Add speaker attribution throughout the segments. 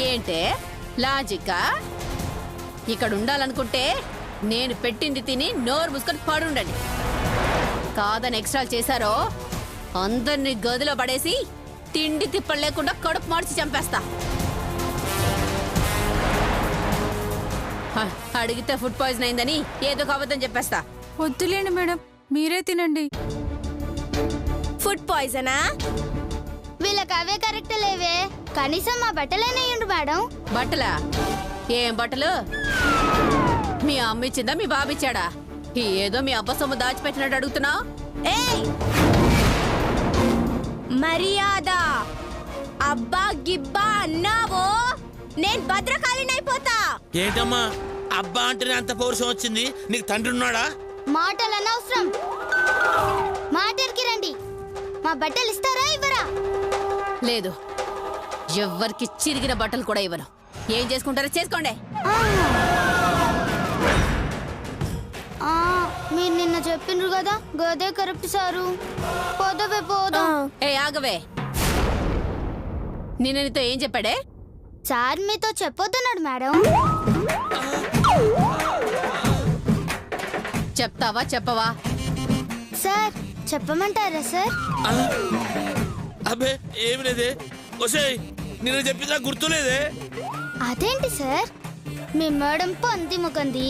Speaker 1: ఏంటే లాజికా? ఇక్కడ ఉండాలనుకుంటే నేను పెట్టింది తిని నోరు మూసుకొని పడుండండి. కాదని ఎక్స్ట్రా చేశారో అందరినీ గదిలో పడేసి తిండి తిప్పలు లేకుండా కడుపు మార్చి చంపేస్తా. అడిగితే ఫుడ్ పాయిజన్ అయిందని ఏదో కావద్దని చెప్పేస్తా.
Speaker 2: వద్దులేండి మేడం, మీరే తినండి.
Speaker 3: ఫుడ్ పాయిజనా?
Speaker 4: వీళ్ళకి అవే కరెక్ట్ లేవే. కనీసం మా బట్టలేనేయండి మేడం.
Speaker 1: బట్టలా? ఏం బట్టలు? మీ అమ్మ ఇచ్చిందా మీ బాబు ఇచ్చాడా? ఏదో మీ అబ్బ సొమ్ము దాచిపెట్టినట్టు అడుగుతున్నా.
Speaker 3: ఏయ్, మర్యాద అబ్బా గిబ్బా అన్నావో నేను భద్రకాళినైపోతా.
Speaker 5: ఏంటమ్మా అబ్బా అంటేనే అంత పౌరుషం వచ్చింది? నీకు తండ్రి ఉన్నాడా?
Speaker 4: మాటలు అనవసరం, మాటలకి రండి. మా బట్టలు ఇస్తారా ఇవ్వరా?
Speaker 1: లేదు, ఎవ్వరికి చిరిగిన బట్టలు కూడా ఇవ్వను. ఏం చేసుకుంటారో చేసుకోండి.
Speaker 4: మీరు నిన్న చెప్పిండ్రు కదా గదే కరెక్ట్ సారు. పోదవే పోదా.
Speaker 1: ఏ ఆగవే, నిన్న నీతో ఏం చెప్పాడే?
Speaker 4: సార్ మీతో చెప్పొద్దన్నాడు మేడం.
Speaker 1: చెప్తావా చెప్పవా?
Speaker 4: సార్ చెప్పమంటారా సార్?
Speaker 5: అబ్బే ఏమి లేదే. ఒసేయ్ నిన్న చెప్పిందా గుర్తులేదే?
Speaker 4: అదేంటి సార్, మీ మేడం పంది ముఖంది,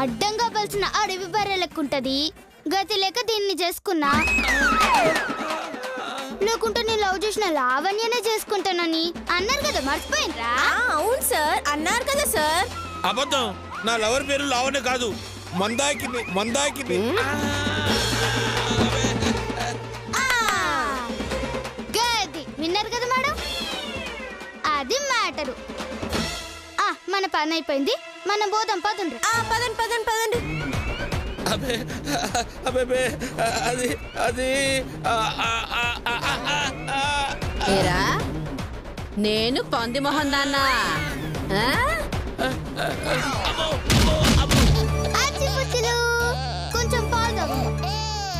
Speaker 4: అడ్డంగా పలిసిన అడవి బర్రె లెక్కుంటది. గతి లేక దీన్ని చేసుకున్నా, లేకుంటే నేను లవ్ చేసిన లావణ్యనే చేసుకుంటానని అన్నారు కదా, మర్చిపోయినరా?
Speaker 3: అవును సార్, అన్నారు కదా సార్.
Speaker 5: అబద్ధం. నా లవర్ పేరు లావణ్య కాదు, మందాకిని. మందాకిని.
Speaker 4: గది విన్నారు కదా మేడం, అది మ్యాటరు. మన పని అయిపోయింది, మనం పోదాం. పదండి
Speaker 3: పదండి పదండి పదండి.
Speaker 5: అబే అబే అది అది
Speaker 1: ఏరా, నేను పంది మొహం దాన్నా?
Speaker 4: కొంచెం పాలు తాగమ్మా.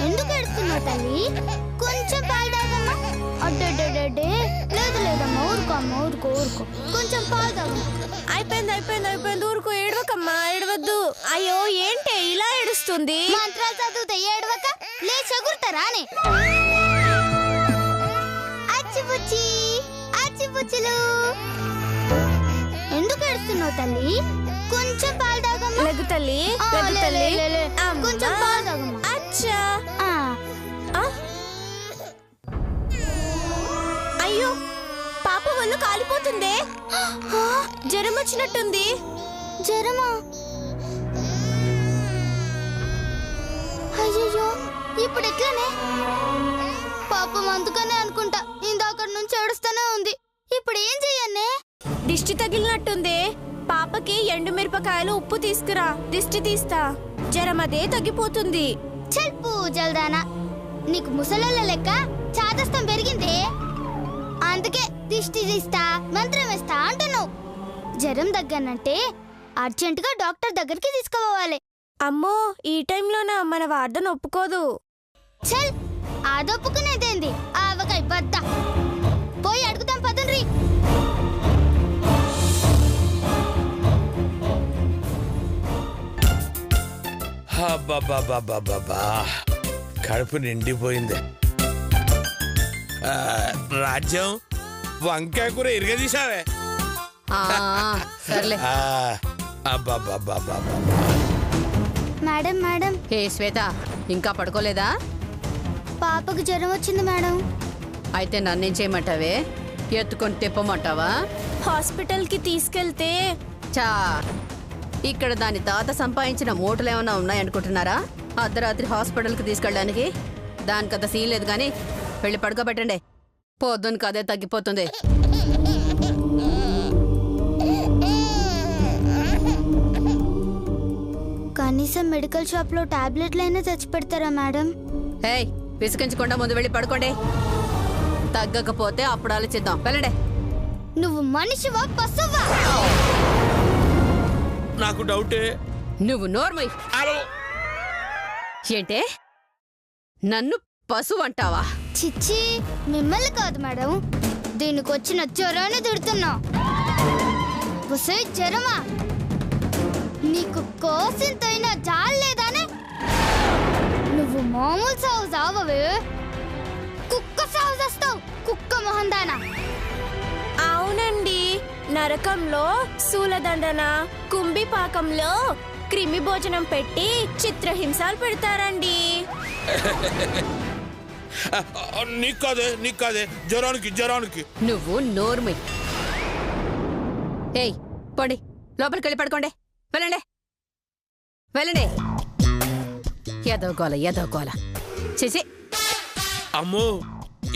Speaker 4: ఎందుకు ఏడుస్తున్నావు తల్లి? కొంచెం పాలు తాగమ్మా. అడ్డే లేదు లేదమ్మా, ఊరుకోమ్మా, ఊరుకో ఊరుకో. కొంచెం పాలు తాగమ్మా.
Speaker 3: అయిపోయింది అయిపోయింది అయిపోయింది, ఊరుకో. ఏడవకమ్మా, ఏడవద్దు. అయ్యో ఏంటే ఇలా ఏడుస్తుంది?
Speaker 4: మంత్రాలు చదివితే ఏడవక లేచి ఎగురుతారానే. అచ్చిపుచ్చి అచ్చిపుచ్చులు, ఎందుకు ఏడుస్తున్నావు తల్లి? కొంచెం పాలు తాగమ్మా.
Speaker 3: లెగ్గు తల్లి, లెగ్గు తల్లి.
Speaker 4: కొంచెం పాలు తాగమ్మా.
Speaker 3: అచ్చా. అయ్యో పాప ఒళ్ళు కాలిపోతుందే. జ్వరం వచ్చినట్టుంది.
Speaker 4: జ్వరమా? అయ్యో ఇప్పుడు ఎట్లానే? పాపం అందుకనే అనుకుంటా ఇందాక నుంచి ఏడుస్తూనే ఉంది. ఇప్పుడు ఏం చెయ్యన్నే?
Speaker 3: దిష్టి తగిలినట్టుంది. పాపకి ఎండుమిరపకాయలు ఉప్పు తీసుకురా, దిష్టి తీస్తా. జ్వరం అదే తగ్గిపోతుంది.
Speaker 4: చెల్పు జల్దానా, నీకు ముసలోళ్ళ లెక్క చాదస్తం పెరిగిందే. అందుకే దిష్టి తీస్తా మంత్రం వేస్తా అంటున్నావు. జ్వరం దగ్గనంటే అర్జెంటుగా డాక్టర్ దగ్గరికి తీసుకుపోవాలి.
Speaker 3: అమ్మో ఈ టైంలోనా? మన వార్డన్ ఒప్పుకోదు.
Speaker 4: చల్, అదొప్పుకునేదేంది? ఆవకాయ బద్ద. పోయి అడుగుతాం పదండ్రి.
Speaker 5: కడుపు నిండిపోయింది. రాజ్యం వంకాయ కూర ఇరగదీసావే.
Speaker 1: సర్లే.
Speaker 4: Madam madam.
Speaker 1: ఏ శ్వేత, ఇంకా పడుకోలేదా?
Speaker 4: పాపకు జ్వరం వచ్చింది మేడం.
Speaker 1: అయితే నన్నేం చేయమంటావే? ఎత్తుకొని తిప్పమంటావా?
Speaker 3: హాస్పిటల్కి తీసుకెళ్తే
Speaker 1: చా, ఇక్కడ దాని తాత సంపాదించిన మూటలు ఏమైనా ఉన్నాయనుకుంటున్నారా? అర్ధరాత్రి హాస్పిటల్కి తీసుకెళ్ళడానికి దానికంత సీన్ లేదు. కానీ వెళ్ళి పడుకోబెట్టండి, పొద్దున్న కదే తగ్గిపోతుంది.
Speaker 4: కనీసం మెడికల్ షాప్ లో టాబ్లెట్లైనా తెచ్చి పెడతారా మేడం?
Speaker 1: హే, విసిగించకుండా ముందు వెళ్ళి పడుకోండి. తగ్గకపోతే అప్పుడు ఆలోచిద్దాం. వెళ్ళండి.
Speaker 4: నువ్వు మనిషివా పశువా?
Speaker 5: నాకు డౌటే.
Speaker 1: నువ్వు నోర్మై. ఏంటే, నన్ను పశువు అంటావా?
Speaker 4: చిచ్చి, మిమ్మల్ని కాదు మేడం, దీనికి వచ్చిన జ్వరాన్ని తిడుతున్నా. ఒసే జ్వరమా, నీకు కోసింతైనా జాలేదానే? నువ్వు మామూలు సాగు సావవే, కుక్క సాగు చేస్తావు, కుక్క మొహందానా.
Speaker 3: అవునండి, నరకంలో శూలదండన, కుంభిపాకంలో క్రిమి భోజనం పెట్టి చిత్రహింసలు పెడతారండి.
Speaker 5: నీకు కాదే జ్వరానికి.
Speaker 1: నువ్వు నోర్మి. ఏయ్ పోండి, లోపలికి వెళ్ళి పడుకోండి. వెళ్ళండి. ఎదో గోల చేసి.
Speaker 5: అమ్మో,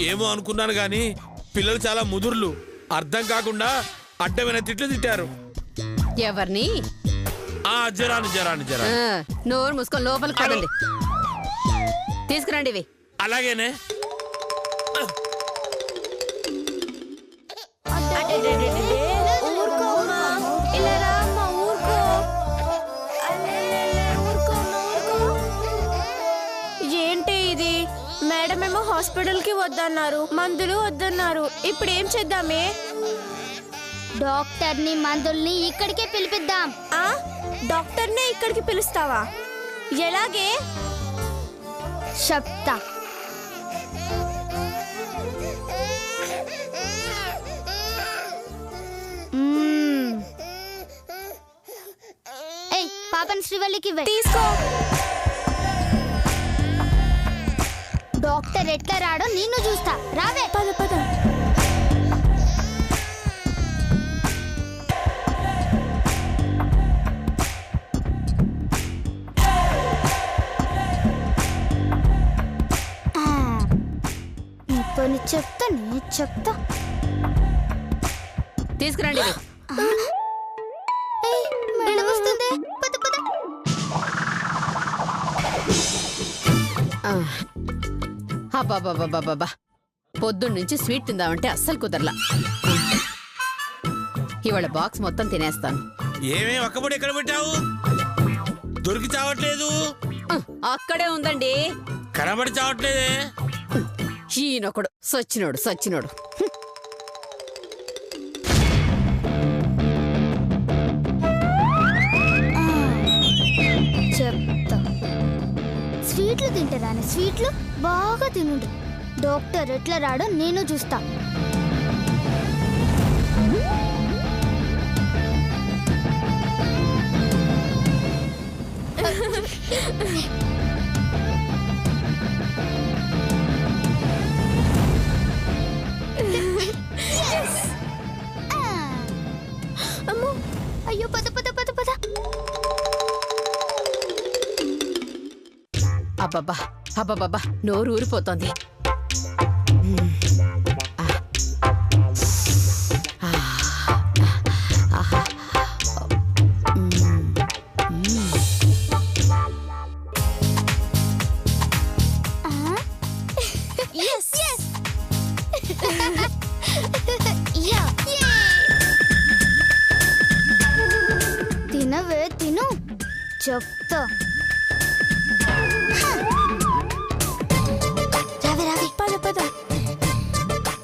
Speaker 5: ఏమో అనుకున్నాను గాని పిల్లలు చాలా ముదుర్లు. అర్థం కాకుండా అడ్డమైన తిట్లు తిట్టారు.
Speaker 1: ఎవరిని?
Speaker 5: జరాన్ని.
Speaker 1: నోరు మూసుకొని లోపలికి పడండి. తీసుకురండి ఇవి.
Speaker 5: అలాగేనే.
Speaker 3: ఏంటి ఇది? మేడం ఏమో హాస్పిటల్ కి వద్దన్నారు, మందులు వద్దన్నారు. ఇప్పుడు ఏం చేద్దామే?
Speaker 4: డాక్టర్ని మందుల్ని ఇక్కడికే పిలిపిద్దాం.
Speaker 3: డాక్టర్నే ఇక్కడికి పిలుస్తావా? ఎలాగే?
Speaker 4: చెప్తా. ఏయ్, పాపని శ్రీవల్లికి ఇవ్వు.
Speaker 3: తీసుకో.
Speaker 4: డాక్టర్ ఎట్లా రాడో నిన్ను చూస్తా. రావే.
Speaker 3: పద.
Speaker 4: పని చెప్తా.
Speaker 1: తీసుకురండి ఇవి.
Speaker 4: మేడం వస్తుంది. పద.
Speaker 1: అబ్బాబాబాబాబా, పొద్దున్నుంచి స్వీట్ తిందామంటే అస్సలు కుదరలా. ఇవాళ బాక్స్ మొత్తం తినేస్తాను.
Speaker 5: ఏమేం ఒక్కబడి ఎక్కడ పెట్టావు? దొరికి చావట్లేదు.
Speaker 1: అక్కడే ఉందండి.
Speaker 5: కనబడి చావట్లేదే.
Speaker 1: ఈయనొకడు సచ్చినోడు.
Speaker 4: చెప్తా. స్వీట్లు తింటారాని స్వీట్లు బాగా తినుండ్రు. డాక్టర్ ఎట్లా రాడో నేను చూస్తా. అమ్మో, అయ్యో, పద.
Speaker 1: అబ్బబ్బా, నోరు ఊరిపోతోంది.
Speaker 4: తినవే, తిను. చెప్తా.
Speaker 3: పద.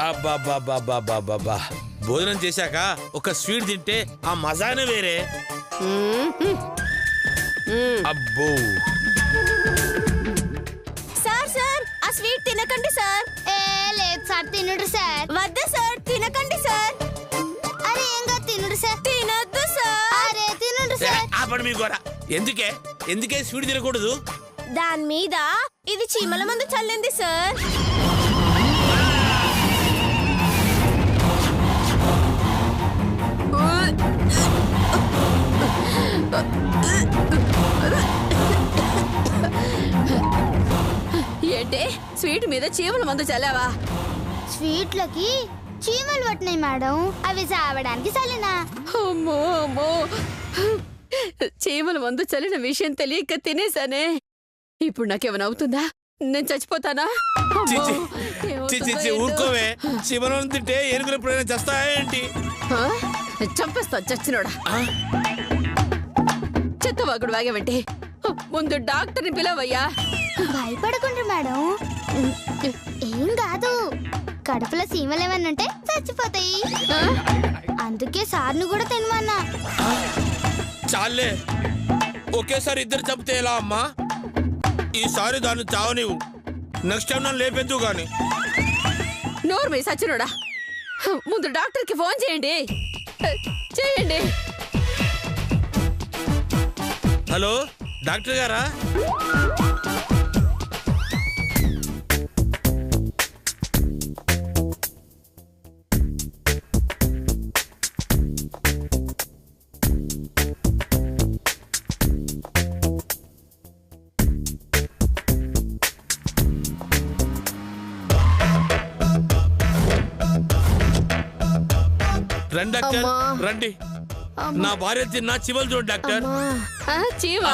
Speaker 5: అబ్బా, భోజనం చేశాక ఒక స్వీట్ తింటే ఆ మజానే వేరే. అబ్బో.
Speaker 3: సార్, ఆ స్వీట్ తినకండి సార్.
Speaker 4: లేదు సార్, తినుడు సార్.
Speaker 3: వద్దు సార్, తినకండి సార్.
Speaker 4: అరే, ఏంగా తినుడు సార్.
Speaker 3: తినొద్దు సార్.
Speaker 4: అరే, తినుడు సార్.
Speaker 5: ఆపండి మీ కూడా. ఎందుకే స్వీట్ తినకూడదు?
Speaker 3: దాని మీద ఇది చీమల మందు చల్లింది సార్.
Speaker 1: ఏంటే స్వీట్ మీద చీమల మందు చల్లావా?
Speaker 4: స్వీట్లకి చీమలు పట్టినాయి మేడం, అవి సావడానికి చల్లినా.
Speaker 1: అమ్మో, చీమల మందు చల్లిన విషయం తెలియక తినేసానే. ఇప్పుడు నాకేమైనా అవుతుందా? నేను చచ్చిపోతానా?
Speaker 5: ఊరుకోవే. చీమలను తింటే ఏనుగులు ఎప్పుడైనా చేస్తాయేంటి?
Speaker 1: చంపేస్తా చచ్చినోడా. చెత్తవాగుడు వాగావంటే ముందు డాక్టర్ని పిలవయ్యా.
Speaker 4: భయపడకుండా మేడం, ఏం కాదు. కడుపులో సీమలు ఏమన్నా ఉంటే చచ్చిపోతాయి. అందుకే సార్ను కూడా తినమన్నా.
Speaker 5: చాలే, ఒకేసారి ఇద్దరు చంపితే ఎలా అమ్మా? ఈసారి దాన్ని చావనివ్వు, నెక్స్ట్ టైం నన్ను లేపెద్దు గాని.
Speaker 1: నోరు మీ సచ్చినోడా, ముందు డాక్టర్కి ఫోన్ చేయండి. చేయండి.
Speaker 5: హలో డాక్టర్ గారా? రండి డాక్టర్, రండి. నా భార్య తిన్నా చీమలు చూడు డాక్టర్.
Speaker 1: చీమా?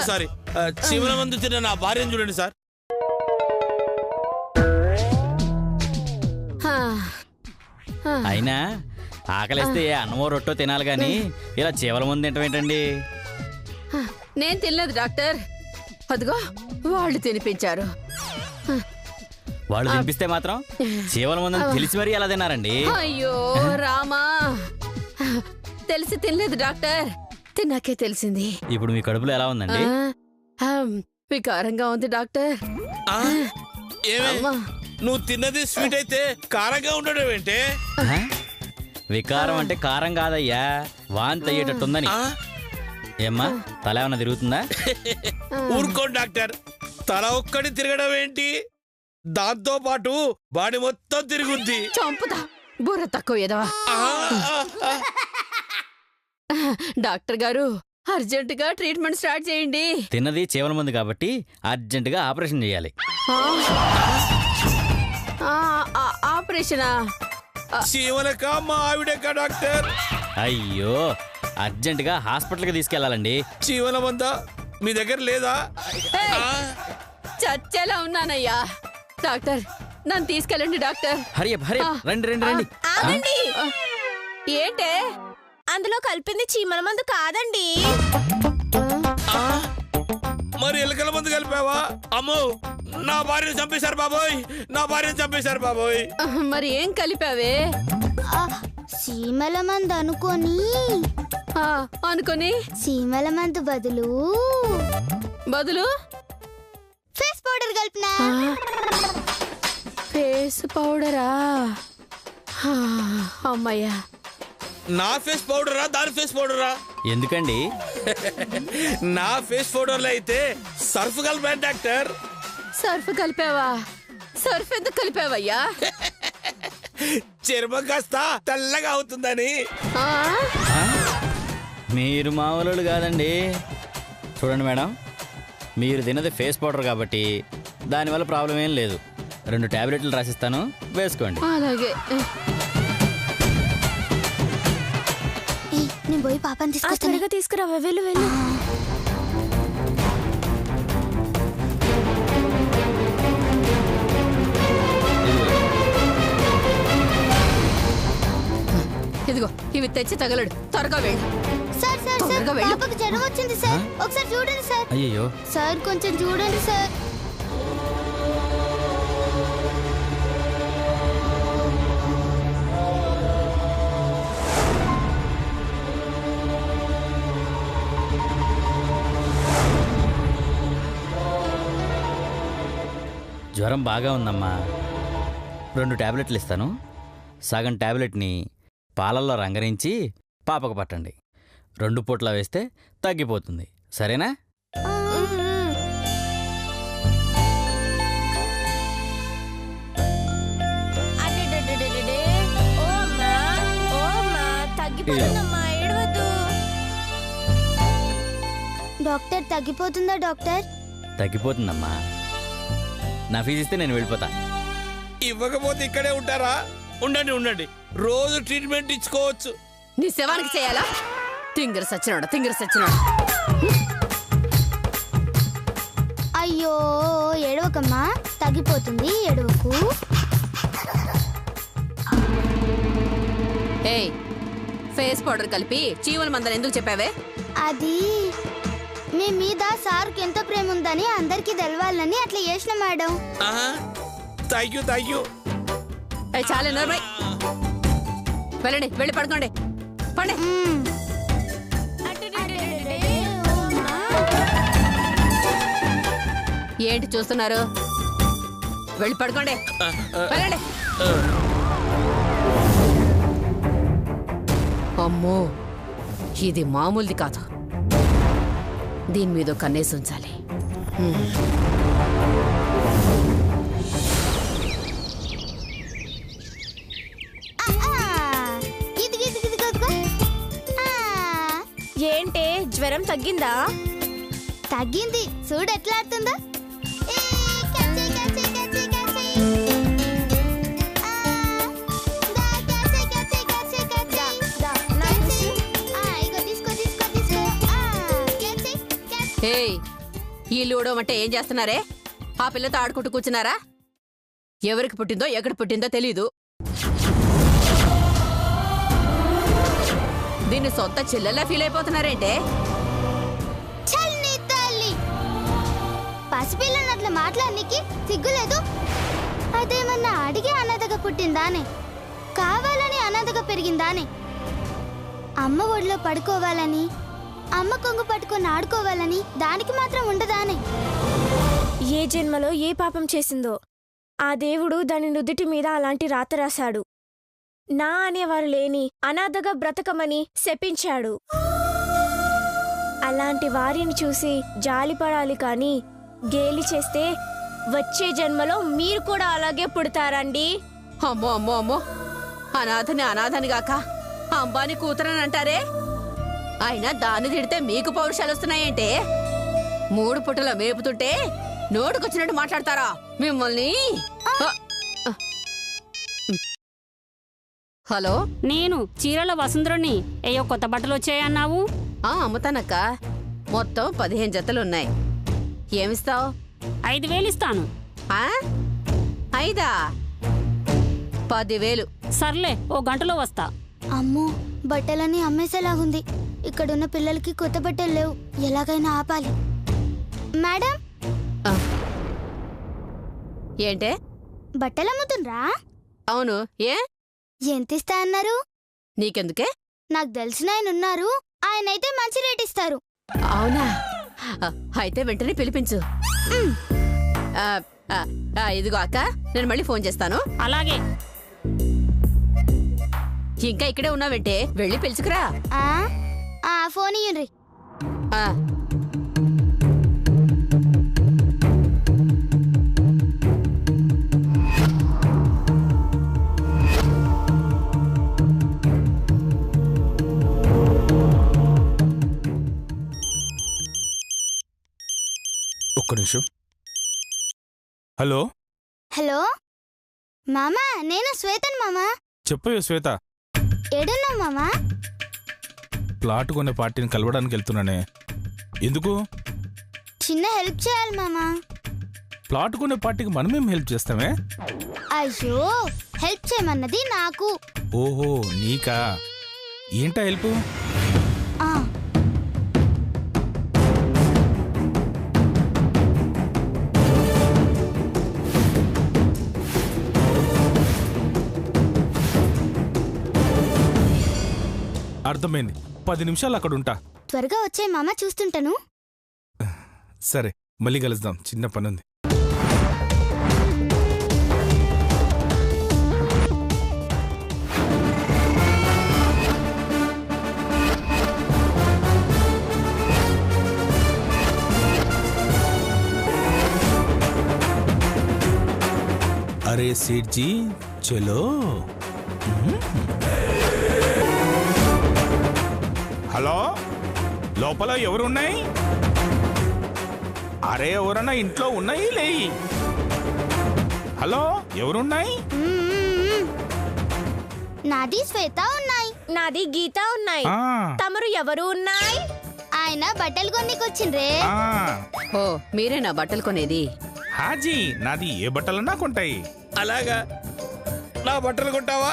Speaker 5: సారీ, చీమల మందు తిన్న నా భార్యను చూడండి సార్.
Speaker 6: అయినా ఆకలిస్తే అన్నమో రొట్టో తినాలి గాని ఇలా చీమల ముందు తింటాం ఏంటండి?
Speaker 1: నేను తినలేదు డాక్టర్, అదిగో వాళ్ళు తినిపించారు.
Speaker 6: వాళ్ళు తినిపిస్తే మాత్రం చీమల ముందని తెలిసి మరీ ఎలా తిన్నారండి?
Speaker 1: అయ్యో రామా, తెలిసి తినలేదు డాక్టర్, తిన్నాకే తెలిసింది.
Speaker 6: ఇప్పుడు మీ కడుపులో ఎలా ఉందండి?
Speaker 1: వికారంగా ఉంది డాక్టర్.
Speaker 5: ఏమే, నువ్వు తిన్నది స్వీట్ అయితే కారంగా ఉండడం ఏంటే?
Speaker 6: వికారం అంటే కారం కాదయ్యా, వాంతి అయ్యేటట్టుందని. ఏమ్మా, తల ఏమన్నా తిరుగుతుందా?
Speaker 5: ఊరుకోండి డాక్టర్, తల ఒక్కటి తిరగడం ఏంటి, దాంతో పాటు బాడీ మొత్తం తిరుగుద్ది.
Speaker 1: చంపుతా, బుర్ర తక్కువ ఎదవా. డాక్టర్ గారు, అర్జెంటుగా ట్రీట్మెంట్ స్టార్ట్ చేయండి.
Speaker 6: తిన్నది చీమల మందు కాబట్టి అర్జెంటుగా ఆపరేషన్ చేయాలి.
Speaker 1: ఆపరేషనా?
Speaker 5: చీమలక మా ఆవిడక డాక్టర్?
Speaker 6: అయ్యో, అర్జెంటుగా హాస్పిటల్కి తీసుకెళ్లాలండి.
Speaker 5: చీమల మందా మీ దగ్గర లేదా?
Speaker 1: చచ్చేలా ఉన్నానయ్యా. డాక్టర్, నన్ను తీసుకెళ్ళండి డాక్టర్.
Speaker 6: హరియప్ రండి రండి రండి.
Speaker 3: ఆగండి,
Speaker 1: ఏంటే?
Speaker 3: అందులో కలిపింది చీమల మందు కాదండి.
Speaker 5: మరి ఎలకల మందు కలిపావా? అమ్మో, నా భార్యను చంపేశారు బాబోయ్, నా భార్యను చంపేశారు బాబోయ్.
Speaker 1: మరి ఏం కలిపావే?
Speaker 4: సీమల మందు
Speaker 1: అనుకొని
Speaker 4: సీమల మందు బదులు ఫేస్ పౌడర్ కలిపినా.
Speaker 1: ఫేస్ పౌడరా? అమ్మయ్యా.
Speaker 5: నా ఫేస్ పౌడరా, దాని ఫేస్ పౌడరా?
Speaker 6: ఎందుకండి?
Speaker 5: నా ఫేస్ పౌడర్లో అయితే సర్ఫ్ కలిపాను డాక్టర్.
Speaker 1: సర్ఫ్ కలిపావా? సర్ఫ్ ఎందుకు కలిపావయ్యా?
Speaker 5: చర్మం కాస్త తెల్లగా అవుతుందని.
Speaker 6: మీరు మామూలు కాదండి. చూడండి మేడం, మీరు తిన్నది ఫేస్ పౌడర్ కాబట్టి దానివల్ల ప్రాబ్లం ఏం లేదు. 2 టాబ్లెట్లు రాసిస్తాను, వేసుకోండి.
Speaker 1: అలాగే.
Speaker 4: నేను పోయి పాపని తీసుకొస్తాను.
Speaker 3: తీసుకురా, వెళ్ళు వెళ్ళు.
Speaker 1: ఇదిగో ఇవి తెచ్చి తగలడు, త్వరగా వెళ్ళు.
Speaker 4: సార్
Speaker 1: తొందరగా వెళ్ళు.
Speaker 4: పాపకు జ్వరం వచ్చింది సార్, ఒకసారి చూడండి సార్.
Speaker 6: అయ్యయ్యో,
Speaker 4: సార్ కొంచెం చూడండి సార్.
Speaker 6: జ్వరం బాగా ఉందమ్మా. 2 టాబ్లెట్లు ఇస్తాను. సగం టాబ్లెట్ని పాలల్లో రంగరించి పాపకు పట్టండి. 2 పూట్ల వేస్తే తగ్గిపోతుంది, సరేనా?
Speaker 3: తగ్గిపోతుందమ్మా, ఏడవద్దు.
Speaker 4: డాక్టర్ తగ్గిపోతుందా డాక్టర్?
Speaker 6: తగ్గిపోతుందమ్మా. నా ఫీజు ఇస్తే నేను వెళ్ళిపోతా.
Speaker 5: ఇవ్వకపోతే ఇక్కడే ఉంటారా? ఉండండి, రోజు ట్రీట్మెంట్ ఇచ్చుకోవచ్చు.
Speaker 1: నీ శవానికి చేయాలా? తింగర సచ్చినాడు.
Speaker 4: అయ్యో, ఏడవకమ్మా, తగ్గిపోతుంది, ఏడవకు.
Speaker 1: ఏయ్, ఫేస్ పౌడర్ కలిపి చీమల మందని ఎందుకు చెప్పావే?
Speaker 4: అది మీ మీద సార్కి ఎంతో ప్రేమ ఉందని అందరికి తెలవాలని అట్లా చేసిన మేడం.
Speaker 5: Thank you.
Speaker 1: చాలే నోర్మై. వెళ్ళండి, వెళ్ళి పడుకోండి. పండి. ఏంటి చూస్తున్నారు? వెళ్ళి పడుకోండి. వెళ్ళండి. అమ్మో, ఇది మామూలుది కాదు. దీని మీద కన్నేసి ఉంచాలి.
Speaker 3: ఏంటే జ్వరం తగ్గిందా?
Speaker 4: తగ్గింది. చూడు ఎట్లా ఆడుతుందో.
Speaker 1: ఏయ్, ఈ లూడో అంటే ఏం చేస్తున్నారే? ఆ పిల్లతో ఆడుకుంటూ కూర్చున్నారా? ఎవరికి పుట్టిందో ఎక్కడ పుట్టిందో తెలీదు. దీన్ని సొంత చెల్లెల్లా ఫీల్ అయిపోతున్నారేంటే?
Speaker 4: పసిపిల్లని అట్లా మాట్లాడనికి సిగ్గులేదు? అదేమన్నా అడిగి అనాథగా పుట్టిందానే? కావాలని అనాథగా పెరిగిందానే? అమ్మ ఒడిలో పడుకోవాలని, అమ్మ కొంగు పట్టుకొని ఆడుకోవాలని దానికి మాత్రం ఉండదానే?
Speaker 3: ఏ జన్మలో ఏ పాపం చేసిందో ఆ దేవుడు దాని నుదుటి మీద అలాంటి రాత రాశాడు. నా అనేవారు లేని అనాథగా బ్రతకమని శపించాడు. అలాంటి వారిని చూసి జాలిపడాలి కాని గేలి చేస్తే వచ్చే జన్మలో మీరు కూడా అలాగే పుడతారండి.
Speaker 1: అమ్మో అమ్మో అమ్మో, అనాథని అనాథని గాక అంబాని కూతురని అంటారే? అయినా దాన్ని తిడితే మీకు పౌరుషాలు వస్తున్నాయంటే? 3 పుట్టల మేపుతుంటే నోటుకొచ్చినట్టు మాట్లాడతారా మిమ్మల్ని? హలో,
Speaker 7: నేను చీరల వసుంధరుని. ఏయో కొత్త బట్టలు వచ్చాయన్నావు?
Speaker 1: అమ్ముతానక్క. మొత్తం 15 జతలున్నాయి. ఏమిస్తావు?
Speaker 7: 5,000 ఇస్తాను.
Speaker 1: 5? 10,000.
Speaker 7: సర్లే, ఓ గంటలో వస్తా.
Speaker 4: అమ్మో, బట్టలన్నీ అమ్మేసేలాగుంది. ఇక్కడున్న పిల్లలకి కొత్త బట్టలు లేవు. ఎలాగైనా ఆపాలి. మేడం,
Speaker 1: ఏంటే?
Speaker 4: బట్టలు అమ్ముతుండ్రా?
Speaker 1: అవును.
Speaker 4: ఎంత ఇస్తా అన్నారు?
Speaker 1: నీకెందుకే?
Speaker 4: నాకు తెలిసిన ఆయన ఉన్నారు. ఆయనైతే మంచి రేట్ ఇస్తారు.
Speaker 1: అవునా? అయితే వెంటనే పిలిపించు. ఇదిగో అక్క, నేను మళ్ళీ ఫోన్ చేస్తాను.
Speaker 7: అలాగే.
Speaker 1: ఇంకా ఇక్కడే ఉన్నావంటే వెళ్ళి పిలుచుకురా.
Speaker 4: ఫోన్ ఇయ్యండి.
Speaker 5: ఒక్క నిమిషం. హలో
Speaker 4: హలో మామా, నేను శ్వేతన్ మామా.
Speaker 5: చెప్పయ్యో శ్వేత.
Speaker 4: ఏడున్నా మామా?
Speaker 5: ప్లాట్ కొనే పార్టీని కలవడానికి వెళ్తున్నానే. ఎందుకు?
Speaker 4: చిన్న హెల్ప్ చేయాలి మామా.
Speaker 5: ప్లాట్ కొనే పార్టీకి మనమేం హెల్ప్ చేస్తామే?
Speaker 4: అయ్యో, హెల్ప్ చేయమన్నది నాకు.
Speaker 5: ఓహో, నీకా? ఏంటా హెల్ప్? అర్థమైంది. 10 నిమిషాలు అక్కడ ఉంటా.
Speaker 4: త్వరగా వచ్చే మామ, చూస్తుంటాను.
Speaker 5: సరే, మళ్ళీ కలుద్దాం. చిన్న పనుంది. అరే సేట్ జీ, చలో. హలో, లోపల ఎవరున్నాయి? అరే, ఎవరన్నా ఇంట్లో ఉన్నాయి? లేయి. హలో, ఎవరున్నాయి?
Speaker 4: నాది శ్వేత ఉన్నాయి.
Speaker 3: నాది గీత ఉన్నాయి. తమరు ఎవరు ఉన్నాయి?
Speaker 4: ఆయన బట్టలు కొన్నికొచ్చిండ్రే.
Speaker 1: ఓ, మీరేనా బట్టలు కొనేది?
Speaker 5: హాజీ, నాది ఏ బట్టలన్నా కొంటాయి. అలాగా? నా బట్టలు కొంటావా?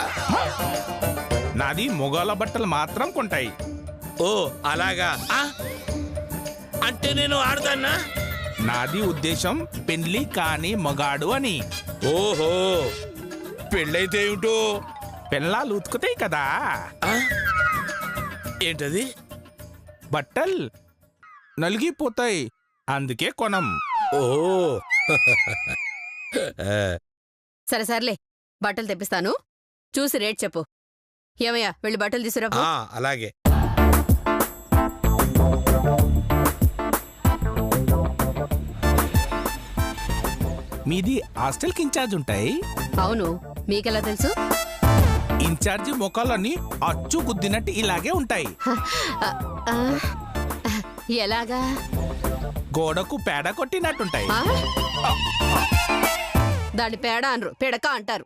Speaker 5: నాది మొగాల బట్టలు మాత్రం కొంటాయి. ఓ, అలాగా? అంటే నేను ఆడతానా? నాది ఉద్దేశం పెళ్లి కాని మగాడు అని. ఓహో, పెళ్ళైతే ఏమిటో
Speaker 8: పిల్లలు ఉతుకుతాయి కదా,
Speaker 5: ఆ? ఏంటది?
Speaker 8: బట్టలు నలిగిపోతాయి, అందుకే కొనం.
Speaker 5: ఓ
Speaker 1: సరే సర్లే, బట్టలు తెప్పిస్తాను, చూసి రేట్ చెప్పు. ఏమయ్యా, వెళ్ళి బట్టలు తీసుకురా.
Speaker 5: అలాగే.
Speaker 8: మీది హాస్టల్కి ఇన్ఛార్జ్ ఉంటాయి.
Speaker 1: అవును, మీకెలా తెలుసు?
Speaker 8: ఇన్ఛార్జి మొక్కలన్నీ అచ్చు గుద్దినట్టు ఇలాగే ఉంటాయి.
Speaker 1: ఆ, ఎలాగా?
Speaker 8: గోడకు పేడ కొట్టినట్టుంటాయి.
Speaker 1: ఆ? దాని పేడ అనరు, పిడక అంటారు.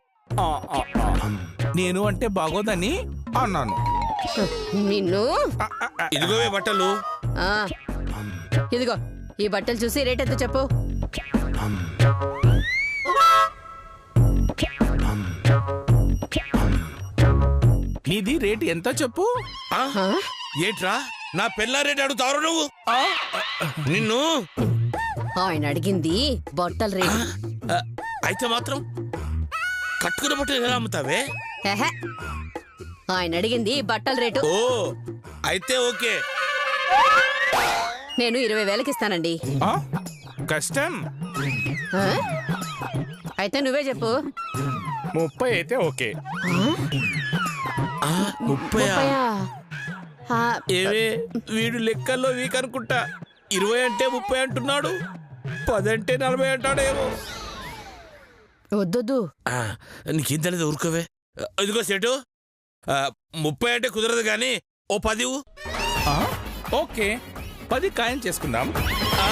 Speaker 8: నేను అంటే బాగోదని అన్నాను.
Speaker 1: నిన్ను.
Speaker 5: ఇదిగోవే బట్టలు.
Speaker 1: ఆ, ఇదిగో ఈ బట్టలు చూసి రేట్ ఎంత చెప్పు.
Speaker 8: నీది రేటు ఎంత చెప్పు.
Speaker 5: ఆ? ఏంట్రా నా పెళ్ళ రేట్ అడుగుతావు నువ్వు? నిన్ను
Speaker 1: ఆయన అడిగింది బట్టల రేటు.
Speaker 5: అయితే మాత్రం కట్టుకున్న బట్టలు ఎలా అమ్ముతావే?
Speaker 1: ఎహె, ఆయన అడిగింది బట్టల రేటు.
Speaker 5: ఓ అయితే ఓకే.
Speaker 1: నేను 20,000కి ఇస్తానండి.
Speaker 8: ఆ? కష్టం.
Speaker 1: ఆ? అయితే నువ్వే చెప్పు.
Speaker 8: 30 అయితే ఓకే.
Speaker 5: 30?
Speaker 1: ఆ,
Speaker 5: ఏవే వీడు లెక్కల్లో వీక్ అనుకుంటా. 20 అంటే 30 అంటున్నాడు, 10 అంటే 40 అంటాడేమో.
Speaker 1: వద్దొద్దు.
Speaker 5: నీకేం తెలియదు, ఊరుకోవే. ఇదిగో సెటు, 30 అంటే కుదరదు కానీ ఓ 10
Speaker 8: ఓకే, 10 ఖాయం చేసుకుందాం.
Speaker 1: ఆ?